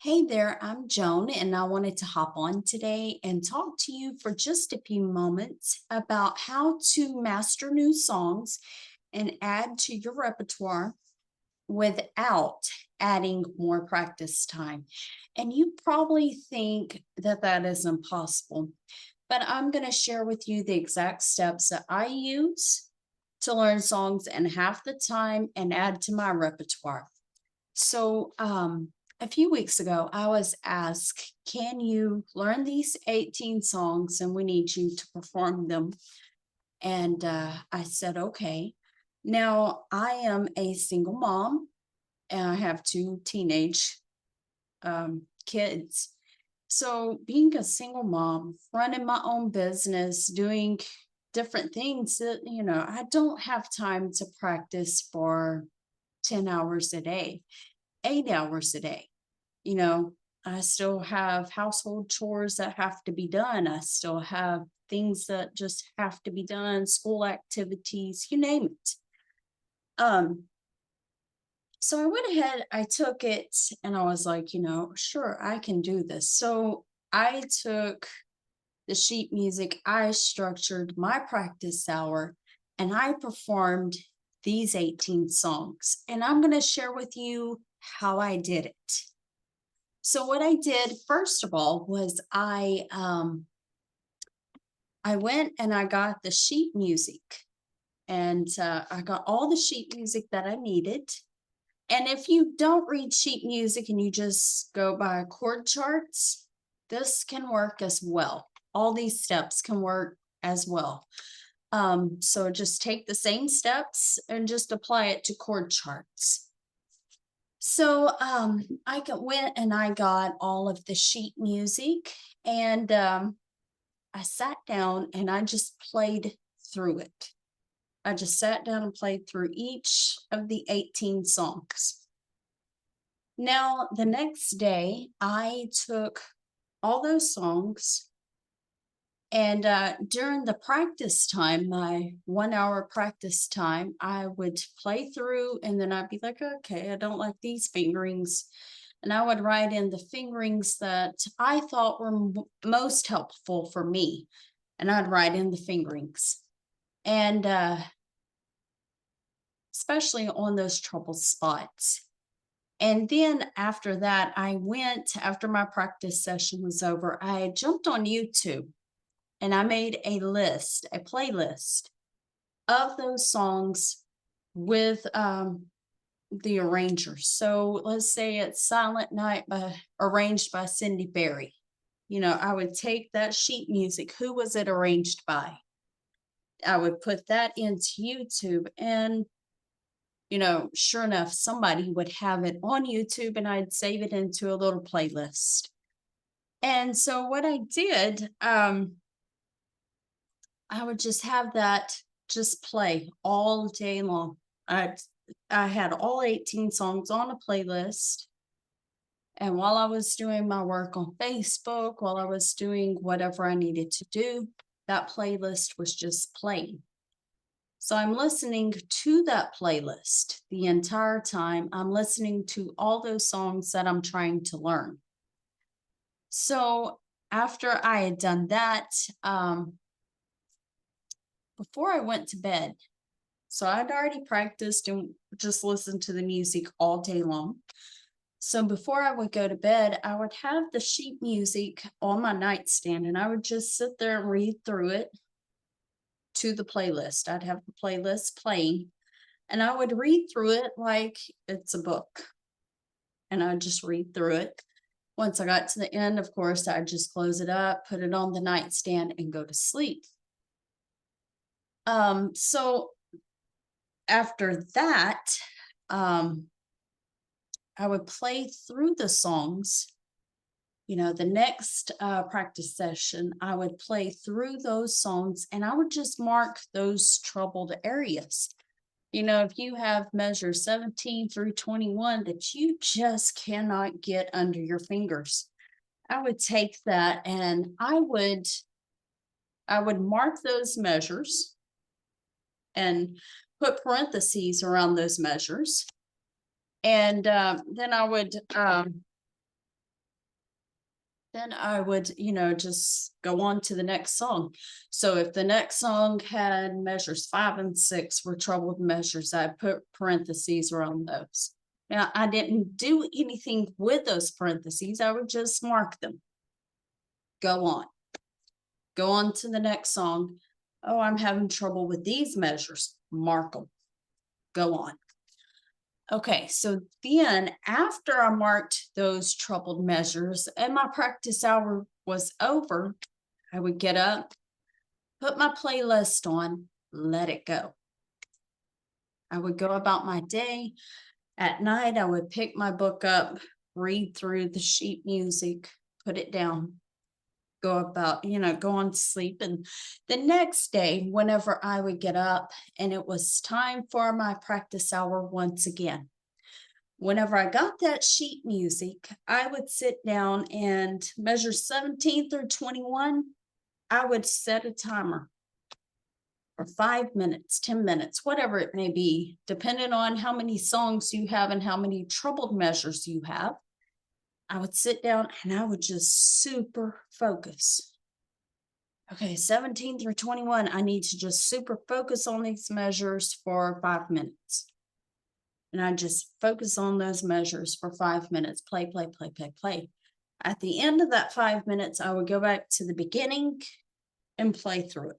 Hey there, I'm Joan, and I wanted to hop on today and talk to you for just a few moments about how to master new songs and add to your repertoire without adding more practice time. And you probably think that that is impossible, but I'm going to share with you the exact steps that I use to learn songs in half the time and add to my repertoire. A few weeks ago, I was asked, can you learn these 18 songs and we need you to perform them? And I said, okay. Now, I am a single mom and I have two teenage kids. So, being a single mom, running my own business, doing different things that, I don't have time to practice for 10 hours a day, 8 hours a day. you know, I still have household chores that have to be done. I still have things that just have to be done, school activities, you name it. Um, so I went ahead, I took it, and I was like, sure, I can do this. So I took the sheet music, I structured my practice hour, and I performed these 18 songs. And I'm going to share with you how I did it. So what I did first of all was I went and I got the sheet music, and I got all the sheet music that I needed. And if you don't read sheet music and you just go by chord charts, this can work as well. All these steps can work as well. So just take the same steps and just apply it to chord charts. Went and I got all of the sheet music, and I sat down and I just played through it. I just sat down and played through each of the 18 songs. Now, the next day, I took all those songs, and during the practice time, my 1 hour practice time, I would play through and then I'd be like, okay, I don't like these fingerings. And I would write in the fingerings that I thought were most helpful for me. And I'd write in the fingerings. And especially on those trouble spots. And then after that, after my practice session was over, I jumped on YouTube and I made a playlist of those songs with the arrangers. So let's say it's Silent Night arranged by Cindy Berry. I would take that sheet music. Who was it arranged by? I would put that into YouTube, and sure enough, somebody would have it on YouTube, and I'd save it into a little playlist. And so what I did, I would just have that just play all day long. I I had all 18 songs on a playlist. And while I was doing my work on Facebook, while I was doing whatever I needed to do, that playlist was just playing. So I'm listening to that playlist the entire time. I'm listening to all those songs that I'm trying to learn. So after I had done that, before I went to bed, so I'd already practiced and just listened to the music all day long. So before I would go to bed, I would have the sheet music on my nightstand and I would just sit there and read through it to the playlist. I'd have the playlist playing and I would read through it like it's a book. And I'd just read through it. Once I got to the end, of course, I'd just close it up, put it on the nightstand, and go to sleep. So after that, um, I would play through the songs. The next practice session, I would play through those songs and I would just mark those troubled areas. If you have measures 17 through 21 that you just cannot get under your fingers, I would take that and I would mark those measures and put parentheses around those measures. And then I would then I would, just go on to the next song. So if the next song had measures 5 and 6 were troubled measures, I put parentheses around those. Now, I didn't do anything with those parentheses. I would just mark them. Go on. Go on to the next song. Oh, I'm having trouble with these measures. Mark them. Go on. Okay, so then after I marked those troubled measures and my practice hour was over, I would get up, put my playlist on, let it go. I would go about my day. At night, I would pick my book up, read through the sheet music, put it down, go about, go on to sleep. And the next day, whenever I would get up and it was time for my practice hour once again, whenever I got that sheet music, I would sit down and measure 17 through 21. I would set a timer for 5 minutes, 10 minutes, whatever it may be, depending on how many songs you have and how many troubled measures you have. I would sit down and I would just super focus. Okay, 17 through 21, I need to just super focus on these measures for 5 minutes. And I just focus on those measures for 5 minutes. Play, play, play, play, play. At the end of that 5 minutes, I would go back to the beginning and play through it.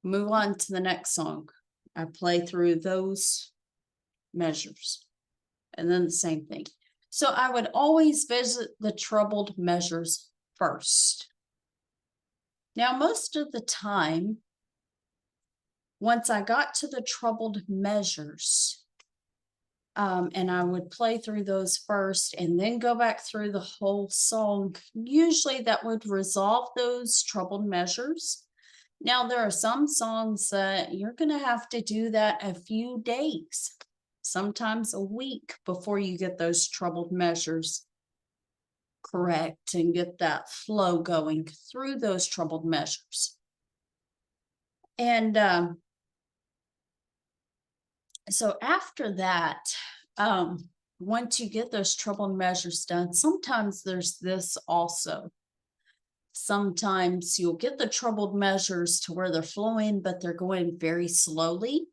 Move on to the next song. I play through those measures. And then the same thing. So I would always visit the troubled measures first. Now, most of the time, once I got to the troubled measures, and I would play through those first and then go back through the whole song. Usually that would resolve those troubled measures. Now, there are some songs that you're going to have to do that a few days, sometimes a week before you get those troubled measures correct and get that flow going through those troubled measures. And so after that, once you get those troubled measures done, sometimes there's this also. Sometimes you'll get the troubled measures to where they're flowing, but they're going very slowly.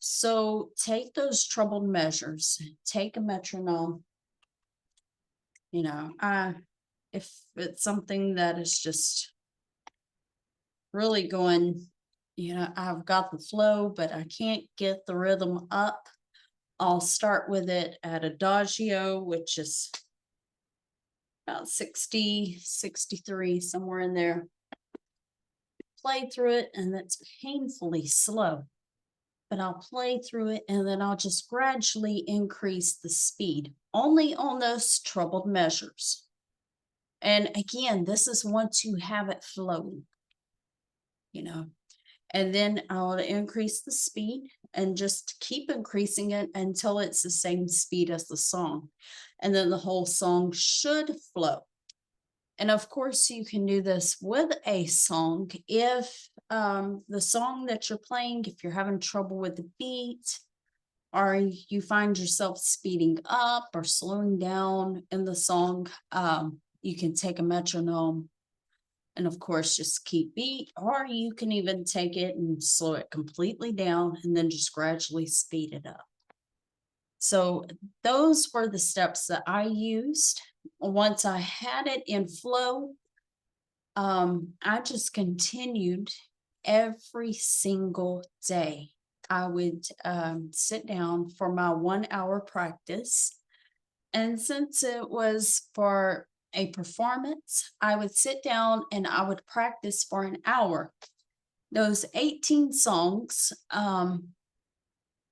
So take those troubled measures, take a metronome. If it's something that is just really going, I've got the flow, but I can't get the rhythm up, I'll start with it at adagio, which is about 60, 63, somewhere in there. Play through it, and that's painfully slow. But I'll play through it, and then I'll just gradually increase the speed, only on those troubled measures. And again, this is once you have it flowing, and then I'll increase the speed and just keep increasing it until it's the same speed as the song. And then the whole song should flow. And of course, you can do this with a song if the song that you're playing, if you're having trouble with the beat, or you find yourself speeding up or slowing down in the song, you can take a metronome and of course just keep beat, or you can even take it and slow it completely down and then just gradually speed it up. So those were the steps that I used. Once I had it in flow, I just continued every single day. I would sit down for my 1 hour practice. And since it was for a performance, I would sit down and I would practice for an hour. Those 18 songs,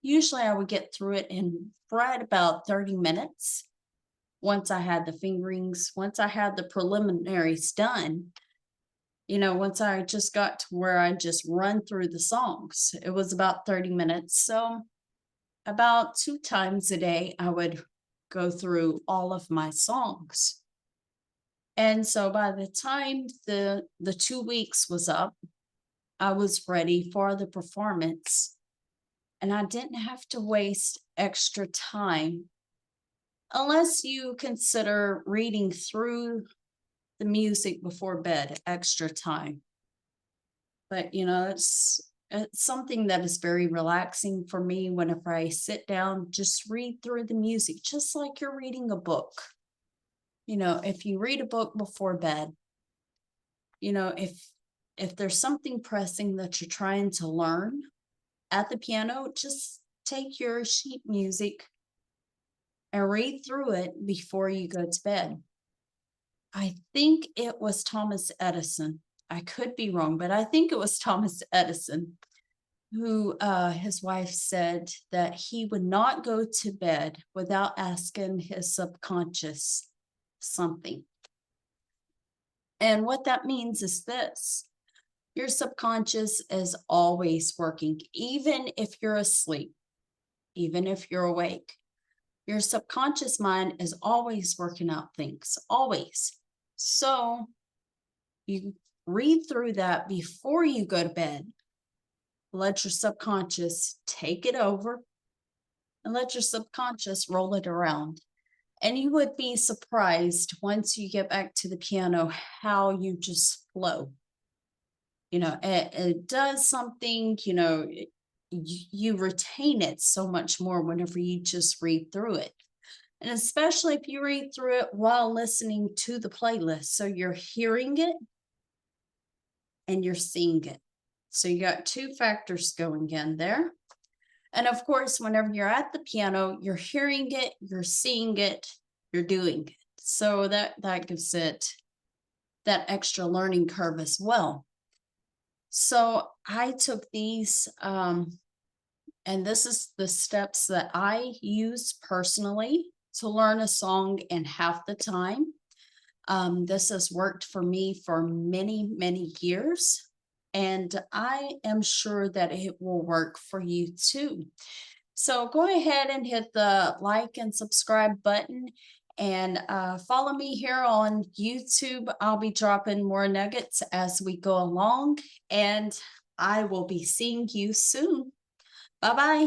usually I would get through it in right about 30 minutes. Once I had the fingerings, once I had the preliminaries done, once I just got to where I just run through the songs, it was about 30 minutes. So about 2 times a day, I would go through all of my songs. And so by the time the 2 weeks was up, I was ready for the performance. And I didn't have to waste extra time unless you consider reading through the music before bed extra time. But it's something that is very relaxing for me whenever I sit down, just read through the music, just like you're reading a book. If you read a book before bed, if there's something pressing that you're trying to learn at the piano, just take your sheet music and read through it before you go to bed. I think it was Thomas Edison. I could be wrong, but I think it was Thomas Edison who his wife said that he would not go to bed without asking his subconscious something. And what that means is this: your subconscious is always working, even if you're asleep, even if you're awake. Your subconscious mind is always working out things, always. So you read through that before you go to bed. Let your subconscious take it over and let your subconscious roll it around. And you would be surprised once you get back to the piano how you just flow. It does something, you retain it so much more whenever you just read through it. And especially if you read through it while listening to the playlist. So you're hearing it and you're seeing it. So you got two factors going in there. And of course, whenever you're at the piano, you're hearing it, you're seeing it, you're doing it. So that gives it that extra learning curve as well. So I took these, and this is the steps that I use personally to learn a song in half the time. This has worked for me for many, many years, and I am sure that it will work for you too. So go ahead and hit the like and subscribe button and follow me here on YouTube. I'll be dropping more nuggets as we go along, and I will be seeing you soon. Bye bye.